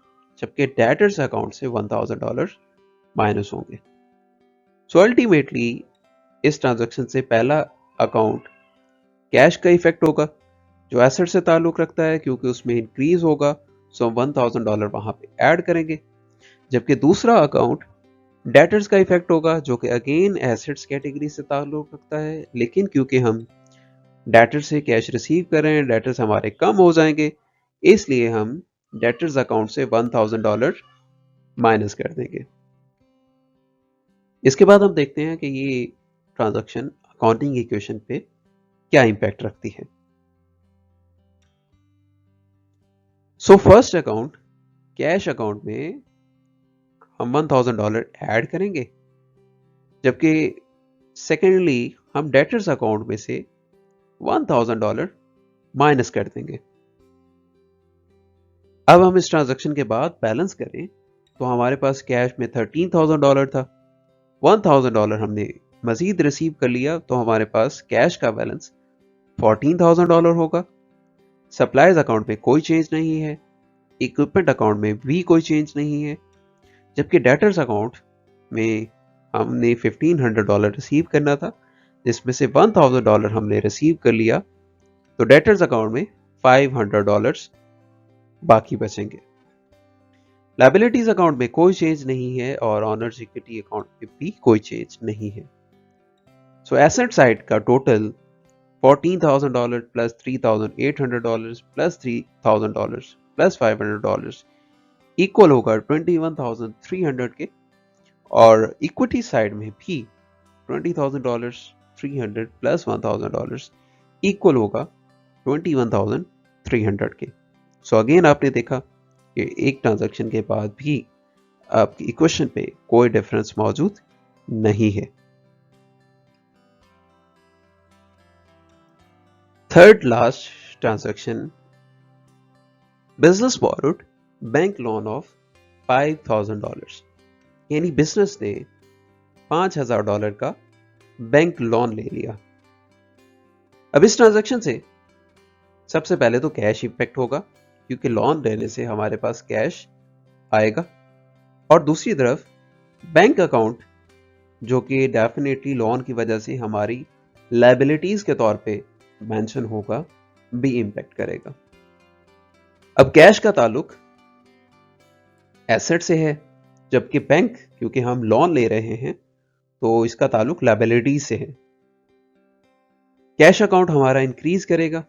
जबकि डेटर्स अकाउंट से $1000 माइनस होंगे। सो अल्टीमेटली इस ट्रांजैक्शन से पहला अकाउंट कैश का इफेक्ट होगा जो एसेट से ताल्लुक रखता है, क्योंकि उसमें इंक्रीज होगा, सो हम $1000 वहां पे ऐड करेंगे। जबकि दूसरा अकाउंट डेटर्स का इफेक्ट होगा जो कि अगेन एसेट्स कैटेगरी से ताल्लुक रखता है, लेकिन क्योंकि हम डेटर से कैश रिसीव कर रहे हैं, डेटर्स हमारे कम हो जाएंगे, इसलिए हम डेटर्स अकाउंट से $1000 माइनस कर देंगे। इसके बाद हम देखते हैं कि ये ट्रांजैक्शन अकाउंटिंग इक्वेशन पे क्या इंपैक्ट रखती है। So first account cash account में हम $1000 ऐड करेंगे, जबकि सेकेंडली हम डेटर्स अकाउंट में से $1000 माइनस कर देंगे। अब हम इस ट्रांजैक्शन के बाद बैलेंस करें तो हमारे पास कैश में $13,000 था, $1000 हमने मजीद रिसीव कर लिया, तो हमारे पास कैश का बैलेंस $14,000 होगा। सप्लाईज अकाउंट में कोई चेंज नहीं है, इक्विपमेंट अकाउंट में भी कोई चेंज नहीं है, जबकि डेटर्स अकाउंट में हमने $1500 रिसीव करना था, जिसमें से $1000 हमने रिसीव कर लिया, तो डेटर्स अकाउंट में $500 बाकी बचेंगे। लायबिलिटीज अकाउंट में कोई चेंज नहीं है और ऑनर्स इक्विटी अकाउंट में भी कोई चेंज नहीं है। सो एसेट साइड का total $14,000 plus $3,800 plus $3,000 plus $500 equal होगा 21,300 के, और इक्विटी साइड में भी $20,000 300 प्लस $1,000 इक्वल होगा 21,300 के। सो अगेन आपने देखा कि एक ट्रांजैक्शन के बाद भी आपकी इक्वेशन पे कोई डिफरेंस मौजूद नहीं है। Third last transaction, business borrowed bank loan of $5,000, यानी बिजनेस ने $5,000 का बैंक लोन ले लिया। अब इस ट्रांजैक्शन से सबसे पहले तो कैश इंपैक्ट होगा, क्योंकि लोन लेने से हमारे पास कैश आएगा, और दूसरी तरफ बैंक अकाउंट जो कि डेफिनेटली लोन की वजह से हमारी लायबिलिटीज के तौर पे मेंशन होगा, भी इंपैक्ट करेगा। अब कैश का ताल्लुक एसेट से है, जबकि बैंक क्योंकि हम लोन ले रहे हैं तो इसका ताल्लुक लायबिलिटीज से है। कैश अकाउंट हमारा इंक्रीज करेगा,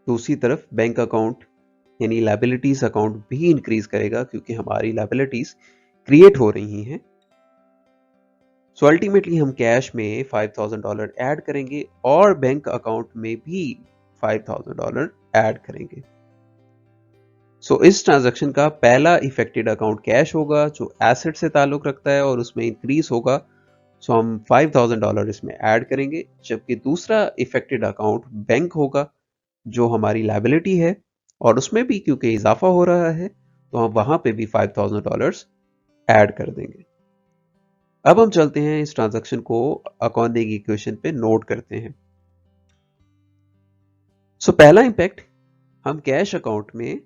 दूसरी तरफ बैंक अकाउंट यानी लायबिलिटीज अकाउंट भी इंक्रीज करेगा, क्योंकि हमारी लायबिलिटीज क्रिएट हो रही हैं। सो अल्टीमेटली हम कैश में $5,000 ऐड करेंगे और बैंक अकाउंट में भी $5,000 ऐड करेंगे। सो इस ट्रांजैक्शन का पहला इफेक्टेड अकाउंट कैश होगा जो एसेट से ताल्लुक रखता है और उसमें इंक्रीज होगा, सो हम $5,000 इसमें ऐड करेंगे, जबकि दूसरा इफेक्टेड अकाउंट बैंक होगा जो हमारी लायबिलिटी है और उसमें भी क्योंकि इजाफा हो रहा है तो हम वहां पे भी $5,000 ऐड कर देंगे। अब हम चलते हैं इस ट्रांजैक्शन को अकाउंटिंग इक्वेशन पे नोट करते हैं। सो पहला इंपैक्ट, हम कैश अकाउंट में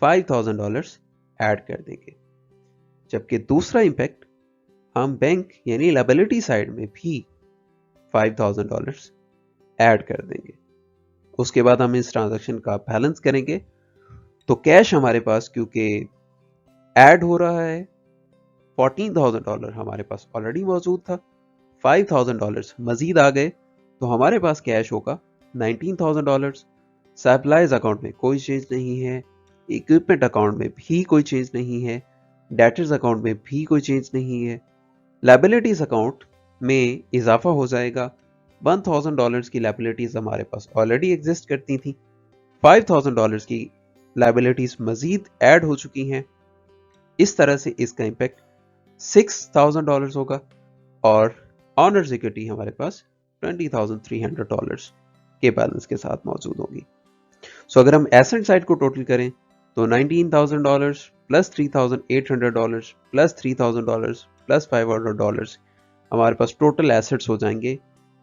$5,000 ऐड कर देंगे, जबकि दूसरा इंपैक्ट हम बैंक यानी लायबिलिटी साइड में भी $5,000 ऐड कर देंगे। उसके बाद हम इस ट्रांजैक्शन का बैलेंस करेंगे, तो कैश हमारे पास क्योंकि ऐड हो रहा है, $14,000 हमारे पास ऑलरेडी मौजूद था, $5,000 मजीद आ गए, तो हमारे पास कैश होगा $19,000। सप्लाईज अकाउंट में कोई चेंज नहीं है, इक्विपमेंट अकाउंट में भी कोई चेंज नहीं है, डेटर्स अकाउंट में भी कोई चेंज नहीं है, लायबिलिटीज अकाउंट में इजाफा हो जाएगा, $1,000 की लाइबिलिटीज हमारे पास ऑलरेडी एग्जिस्ट करती थी, $5,000 की लाइबिलिटीज मजीद ऐड हो चुकी हैं। इस तरह से इसका इम्पैक्ट $6,000 होगा और ऑनर्स इक्विटी हमारे पास $20,300 के बैलेंस के साथ मौजूद होगी। सो अगर हम एसेट साइड को टोटल करें तो $19,000 प्लस $3,800 प्लस $3,000 प्लस $500 हमारे पास टोटल एसेट्स हो जाएंगे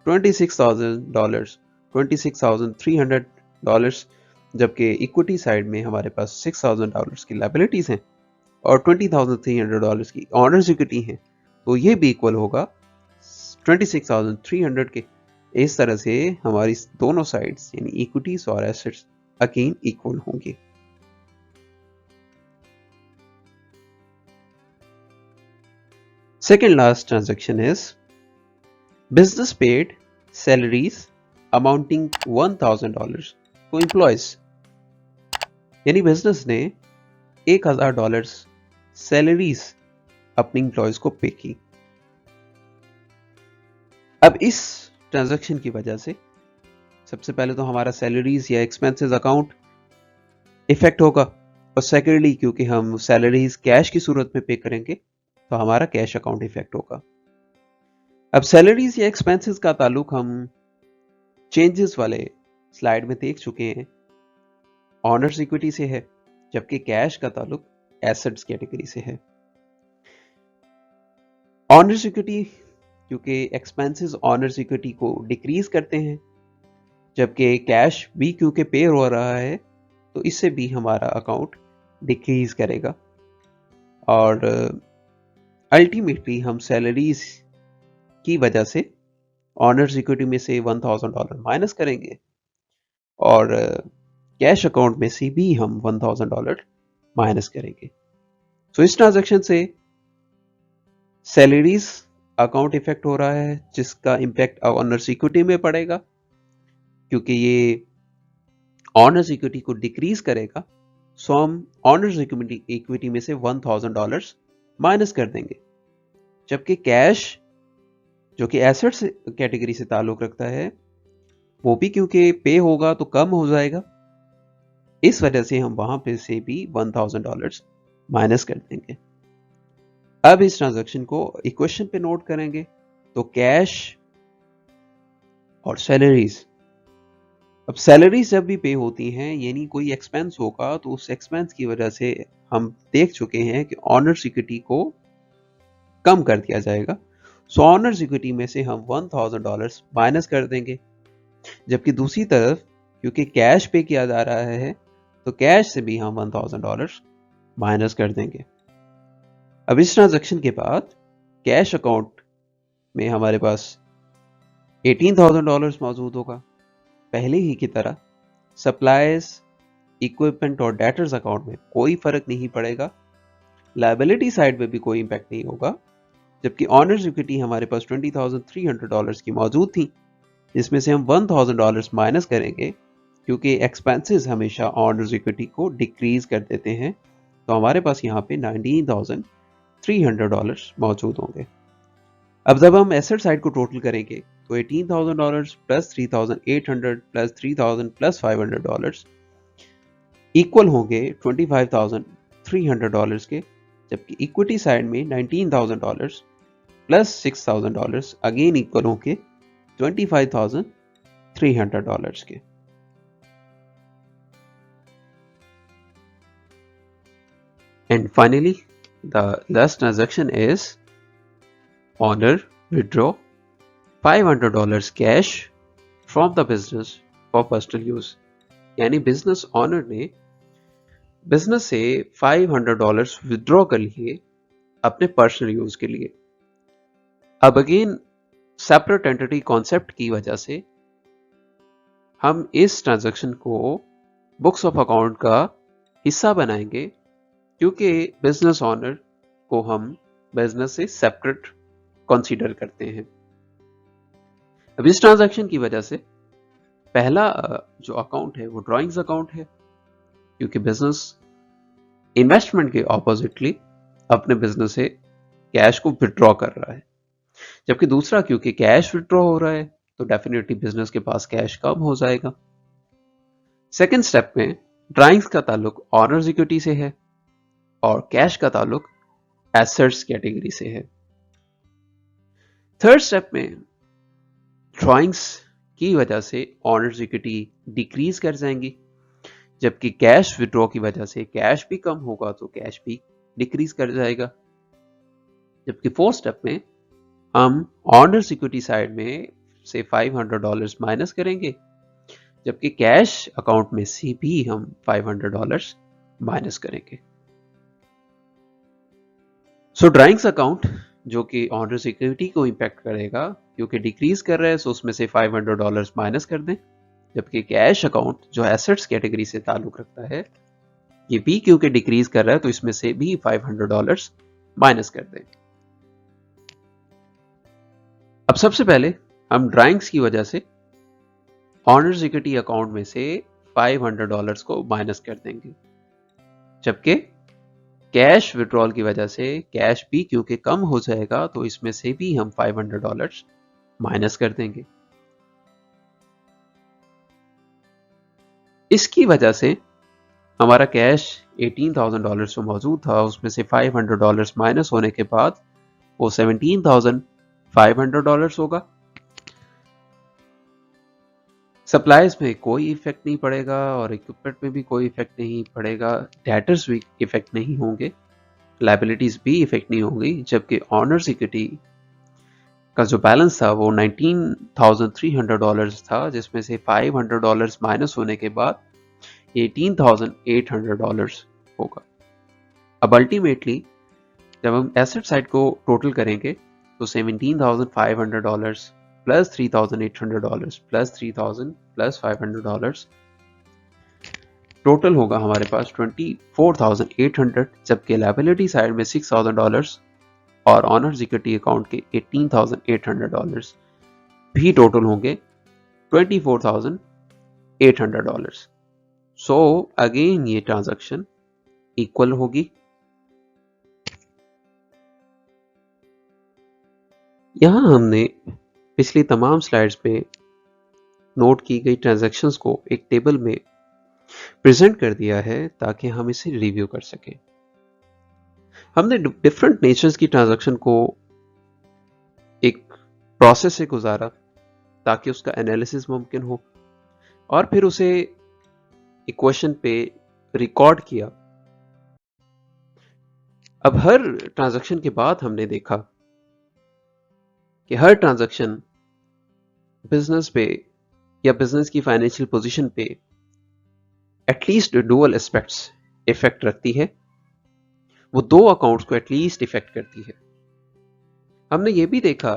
$26,000, $26,300, जबकि इक्विटी साइड में हमारे पास $6,000 की लाइबिलिटीज हैं और $20,300 की ऑनर्स इक्विटी हैं, तो ये भी इक्वल होगा 26,300 के। इस तरह से हमारी दोनों साइड्स यानी इक्विटीज और एसेट्स अगेन इक्वल होंगे। Second last transaction is business paid salaries amounting $1,000 to employees, यानी बिजनेस ने $1,000 सैलरीज अपने एम्प्लॉयज को पे की। अब इस ट्रांजैक्शन की वजह से सबसे पहले तो हमारा सैलरीज या एक्सपेंसेस अकाउंट इफेक्ट होगा और सेकेंडली क्योंकि हम सैलरीज कैश की सूरत में पे करेंगे तो हमारा कैश अकाउंट इफेक्ट होगा। अब सैलरीज या एक्सपेंसेस का ताल्लुक हम चेंजेस वाले स्लाइड में देख चुके हैं, ऑनर्स इक्विटी से है, जबकि कैश का ताल्लुक एसेट्स कैटेगरी से है। ऑनर्स इक्विटी क्योंकि एक्सपेंसेस ऑनर्स इक्विटी को डिक्रीज करते हैं, जबकि कैश भी क्योंकि पे हो रहा है तो इससे भी हमारा अकाउंट डिक्रीज करेगा और अल्टीमेटली हम सैलरीज की वजह से ऑनर्स इक्विटी में से $1,000 माइनस करेंगे और कैश अकाउंट में से भी हम $1,000 माइनस करेंगे। तो इस ट्रांजैक्शन से सैलरीज अकाउंट इफेक्ट हो रहा है जिसका इम्पैक्ट ऑनर्स इक्विटी में पड़ेगा क्योंकि ये ऑनर्स इक्विटी को डिक्रीज करेगा, सो हम ऑनर्स इक्विटी में से $1,000 माइनस कर देंगे, जबकि कैश जो कि एसेट्स कैटेगरी से ताल्लुक रखता है वो भी क्योंकि पे होगा तो कम हो जाएगा, इस वजह से हम वहां पे से भी $1,000 माइनस कर देंगे। अब इस ट्रांजैक्शन को इक्वेशन पे नोट करेंगे तो कैश और सैलरीज, अब सैलरीज जब भी पे होती हैं यानी कोई एक्सपेंस होगा तो उस एक्सपेंस की वजह से हम देख चुके हैं कि ऑनर्स इक्विटी को कम कर दिया जाएगा, सो ऑनर्स इक्विटी में से हम $1,000 माइनस कर देंगे, जबकि दूसरी तरफ क्योंकि कैश पे किया जा रहा है तो कैश से भी हम $1,000 माइनस कर देंगे। अब इस ट्रांजैक्शन के बाद कैश अकाउंट में हमारे पास $18,000 मौजूद होगा, पहले ही की तरह सप्लायर्स, इक्विपमेंट और डेटर्स अकाउंट में कोई फर्क नहीं पड़ेगा, लायबिलिटी साइड में भी कोई इंपैक्ट नहीं होगा, जबकि ऑनर्स इक्विटी हमारे पास $20,300 की मौजूद थी जिसमें से हम $1,000 माइनस करेंगे क्योंकि एक्सपेंसेस हमेशा ऑनर्स इक्विटी को डिक्रीज कर देते हैं, तो हमारे पास यहाँ पे $19,300 मौजूद होंगे। अब जब हम एसेट साइड को टोटल करेंगे तो $18,000 प्लस $3,800 प्लस $3,000 प्लस $500 इक्वल होंगे $25,300 के, जबकि इक्विटी साइड में $19,000 प्लस $6,000 अगेन इक्वल होंगे $25,300 के। And finally, the last transaction is owner withdraw $500 cash from the business for personal use, यानी बिजनेस ऑनर ने बिजनेस से $500 विड्रॉ कर लिए अपने पर्सनल यूज के लिए। अब अगेन सेपरेट एंटिटी कॉन्सेप्ट की वजह से हम इस ट्रांजैक्शन को बुक्स ऑफ अकाउंट का हिस्सा बनाएंगे क्योंकि बिजनेस ऑनर को हम बिजनेस से सेपरेट कंसीडर करते हैं। अब इस ट्रांजैक्शन की वजह से पहला जो अकाउंट है वो ड्राइंग्स अकाउंट है क्योंकि बिजनेस इन्वेस्टमेंट के ऑपोजिटली अपने बिजनेस से कैश को विड्रॉ कर रहा है, जबकि दूसरा क्योंकि कैश विड्रॉ हो रहा है तो डेफिनेटली बिजनेस के पास कैश कम हो जाएगा। सेकेंड स्टेप में ड्राइंग्स का ताल्लुक ऑनर्स इक्विटी से है और कैश का ताल्लुक एसेट्स कैटेगरी से है। थर्ड स्टेप में ड्राइंग्स की वजह से ऑनर्स इक्विटी डिक्रीज कर जाएंगी, जबकि कैश विड्रॉ की वजह से कैश भी कम होगा तो कैश भी डिक्रीज कर जाएगा। जबकि फोर्थ स्टेप में हम ऑनर्स इक्विटी साइड में से $500 माइनस करेंगे, जबकि कैश अकाउंट में से भी हम $500 माइनस करेंगे। सो ड्राइंग्स अकाउंट जो कि ऑनर्स इक्विटी को इंपैक्ट करेगा, क्योंकि डिक्रीज कर रहा है सो उसमें से $500 माइनस कर दें, जबकि कैश अकाउंट जो एसेट्स कैटेगरी से ताल्लुक रखता है ये भी क्योंकि डिक्रीज कर रहा है तो इसमें से भी $500 माइनस कर दें। अब सबसे पहले हम ड्राइंग्स की वजह से ऑनर्स इक्विटी अकाउंट में से $500 को माइनस कर देंगे, जबकि कैश विड्रॉल की वजह से कैश भी क्योंकि कम हो जाएगा तो इसमें से भी हम $500 माइनस कर देंगे। इसकी वजह से हमारा कैश $18,000 जो मौजूद था उसमें से $500 माइनस होने के बाद वो $17,500 होगा। सप्लाईज में कोई इफेक्ट नहीं पड़ेगा और इक्विपमेंट में भी कोई इफेक्ट नहीं पड़ेगा, डेटर्स भी इफेक्ट नहीं होंगे, लायबिलिटीज भी इफेक्ट नहीं होंगी, जबकि ऑनर्स इक्विटी का जो बैलेंस था वो $19,300 था, जिसमें से $500 माइनस होने के बाद $18,800 होगा। अब अल्टीमेटली जब हम एसेट साइड को टोटल करेंगे तो $17,500 प्लस $3,800 प्लस $3,000 प्लस $500 टोटल होगा हमारे पास $24,800, जबकि लायबिलिटी साइड में $6,000 और ऑनर्स इक्विटी अकाउंट के $18,800 भी टोटल होंगे $24,800। सो अगेन ये ट्रांजैक्शन इक्वल होगी। यहां हमने पिछली तमाम स्लाइड्स पे नोट की गई ट्रांजैक्शंस को एक टेबल में प्रेजेंट कर दिया है ताकि हम इसे रिव्यू कर सकें। हमने डिफरेंट नेचर्स की ट्रांजैक्शन को एक प्रोसेस से गुजारा ताकि उसका एनालिसिस मुमकिन हो और फिर उसे इक्वेशन पे रिकॉर्ड किया। अब हर ट्रांजैक्शन के बाद हमने देखा कि हर ट्रांजैक्शन बिजनेस पे या बिजनेस की फाइनेंशियल पोजीशन पे एटलीस्ट डुअल एस्पेक्ट्स इफेक्ट रखती है, वो दो अकाउंट्स को एटलीस्ट इफेक्ट करती है। हमने ये भी देखा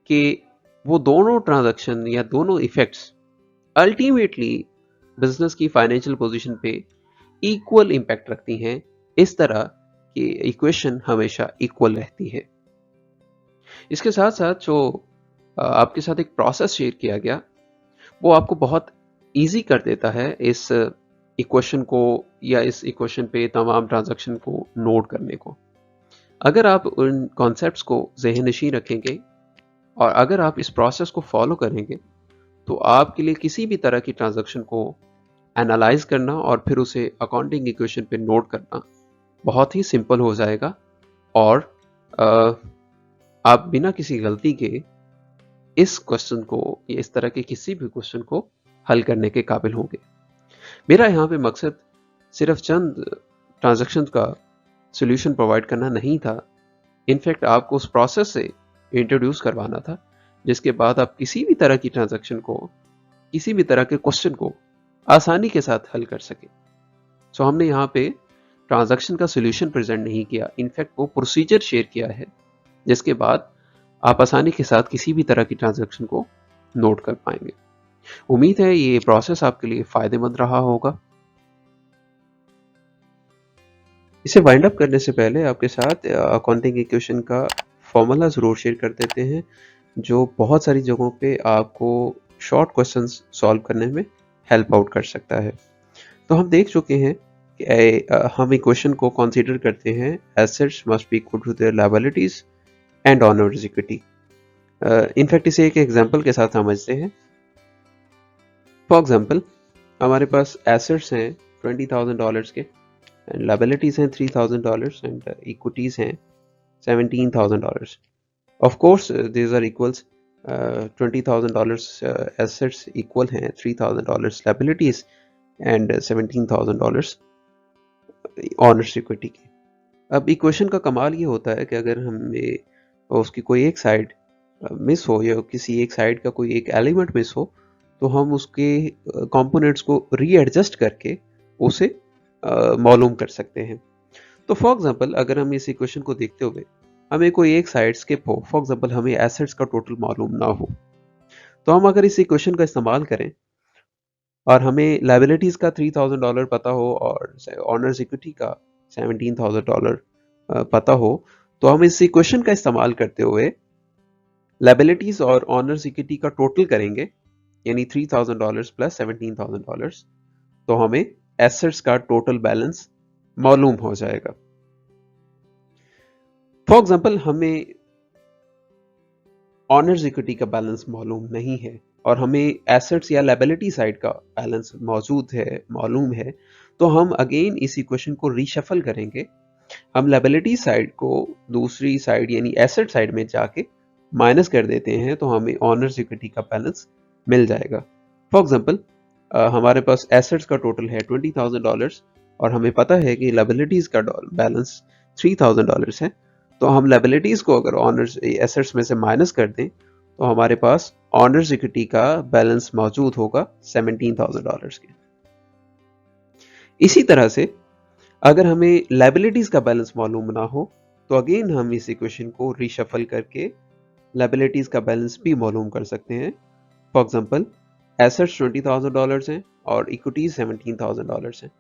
कि वो दोनों ट्रांजैक्शन या दोनों इफेक्ट्स अल्टीमेटली बिजनेस की फाइनेंशियल पोजीशन पे इक्वल इंपैक्ट रखती हैं। इस तरह की इक्वेशन हमेशा इक्वल रहती है। इसके साथ साथ जो आपके साथ एक प्रोसेस शेयर किया गया वो आपको बहुत इजी कर देता है इस इक्वेशन को या इस इक्वेशन पे तमाम ट्रांजैक्शन को नोट करने को। अगर आप उन कॉन्सेप्ट्स को ज़हन-नशीं रखेंगे और अगर आप इस प्रोसेस को फॉलो करेंगे तो आपके लिए किसी भी तरह की ट्रांजैक्शन को एनालाइज करना और फिर उसे अकाउंटिंग इक्वेशन पे नोट करना बहुत ही सिंपल हो जाएगा और आप बिना किसी गलती के इस क्वेश्चन को या इस तरह के किसी भी क्वेश्चन को हल करने के काबिल होंगे। मेरा यहाँ पे मकसद सिर्फ चंद ट्रांजैक्शन का सॉल्यूशन प्रोवाइड करना नहीं था, इनफैक्ट आपको उस प्रोसेस से इंट्रोड्यूस करवाना था जिसके बाद आप किसी भी तरह की ट्रांजैक्शन को, किसी भी तरह के क्वेश्चन को आसानी के साथ हल कर सके। सो हमने यहाँ पे ट्रांजैक्शन का सॉल्यूशन प्रेजेंट नहीं किया, इनफैक्ट वो प्रोसीजर शेयर किया है जिसके बाद आप आसानी के साथ किसी भी तरह की ट्रांजैक्शन को नोट कर पाएंगे। उम्मीद है ये प्रोसेस आपके लिए फायदेमंद रहा होगा। इसे वाइंड अप करने से पहले आपके साथ अकाउंटिंग इक्वेशन का फॉर्मूला जरूर शेयर कर देते हैं जो बहुत सारी जगहों पे आपको शॉर्ट क्वेश्चंस सॉल्व करने में हेल्प आउट कर सकता है। तो हम देख चुके हैं कि हम इक्वेशन को कंसीडर करते हैं assets must be equal to their liabilities and owners equity. In fact इसे एक एग्जांपल के साथ समझते हैं। फॉर एग्जांपल, हमारे पास एसेट्स हैं $20,000 के, एंड लायबिलिटीज हैं $3,000 एंड इक्विटीज हैं $17,000। Of course these are equals. $20,000 assets equal हैं $3,000 लायबिलिटीज एंड $17,000 ऑनर्स इक्विटी की। अब इक्वेशन का कमाल ये होता है कि अगर हमें उसकी कोई एक साइड मिस हो या किसी एक साइड का कोई एक एलिमेंट मिस हो, तो हम उसके कंपोनेंट्स को रीएडजस्ट करके उसे मालूम कर सकते हैं। तो फॉर एग्जांपल, अगर हम इस इक्वेशन को देखते हुए हमें कोई एक साइड स्किप हो, फॉर एग्जांपल हमें एसेट्स का टोटल मालूम ना हो, तो हम अगर इस इक्वेशन का इस्तेमाल करें और हमें लायबिलिटीज का $3,000 पता हो और ऑनर्स इक्विटी का $17,000 पता हो, तो हम इस इक्वेशन का इस्तेमाल करते हुए लायबिलिटीज और ऑनर्स इक्विटी का टोटल करेंगे, यानी $3,000 प्लस $17,000, तो हमें एसेट्स का टोटल बैलेंस मालूम हो जाएगा। फॉर एग्जांपल, हमें ऑनर्स इक्विटी का बैलेंस मालूम नहीं है और हमें एसेट्स या लायबिलिटी साइड का बैलेंस मौजूद है, मालूम है, तो हम अगेन इस इक्वेशन को रीशफल करेंगे। हम लायबिलिटी साइड को दूसरी साइड यानी एसेट साइड में जाके माइनस कर देते हैं, तो हमें ऑनर्स इक्विटी का बैलेंस मिल जाएगा। फॉर एग्जांपल, हमारे पास एसेट्स का टोटल है $20,000 और हमें पता है कि लायबिलिटीज का बैलेंस $3,000 है, तो हम लायबिलिटीज को अगर ऑनर्स एसेट्स में से माइनस कर दें, तो हमारे पास ऑनर्स इक्विटी का बैलेंस मौजूद होगा $17,000 के। इसी तरह से अगर हमें लायबिलिटीज का बैलेंस मालूम ना हो, तो अगेन हम इस इक्वेशन को रीशफल करके लायबिलिटीज का बैलेंस भी मालूम कर सकते हैं। फॉर एग्जांपल, एसेट्स $20,000 हैं और इक्विटीज $17,000 हैं,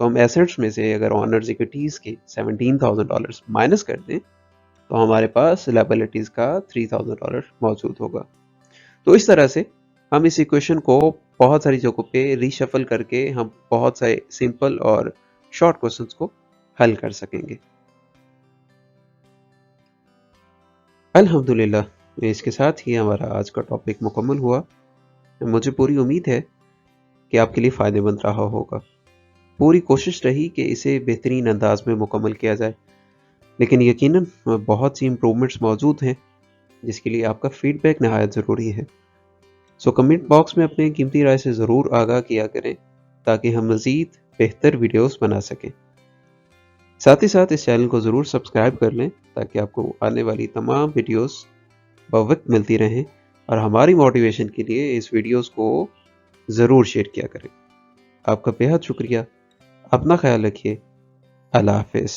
तो हम एसेट्स में से अगर ऑनर्स इक्विटीज के $17,000 माइनस कर दें, तो हमारे पास लायबिलिटीज का $3,000 मौजूद होगा। तो इस तरह से हम इस इक्वेशन को बहुत सारी जगहों पे रीशफल करके हम बहुत सारे सिंपल और शॉर्ट क्वेश्चंस को हल कर सकेंगे। अल्हम्दुलिल्लाह, इसके साथ ही हमारा आज का टॉपिक मुकम्मल हुआ। मुझे पूरी उम्मीद है कि आपके लिए फ़ायदेमंद रहा होगा। पूरी कोशिश रही कि इसे बेहतरीन अंदाज में मुकम्मल किया जाए, लेकिन यकीनन बहुत सी इम्प्रूवमेंट्स मौजूद हैं जिसके लिए आपका फीडबैक नहायत ज़रूरी है। सो कमेंट बॉक्स में अपने कीमती राय से ज़रूर आगाह किया करें ताकि हम मज़ीद बेहतर वीडियोस बना सकें। साथ ही साथ इस चैनल को ज़रूर सब्सक्राइब कर लें ताकि आपको आने वाली तमाम वीडियोस बवक्त मिलती रहें, और हमारी मोटिवेशन के लिए इस वीडियोस को ज़रूर शेयर किया करें। आपका बेहद शुक्रिया। अपना ख्याल रखिए। अल्लाह हाफ़िज़।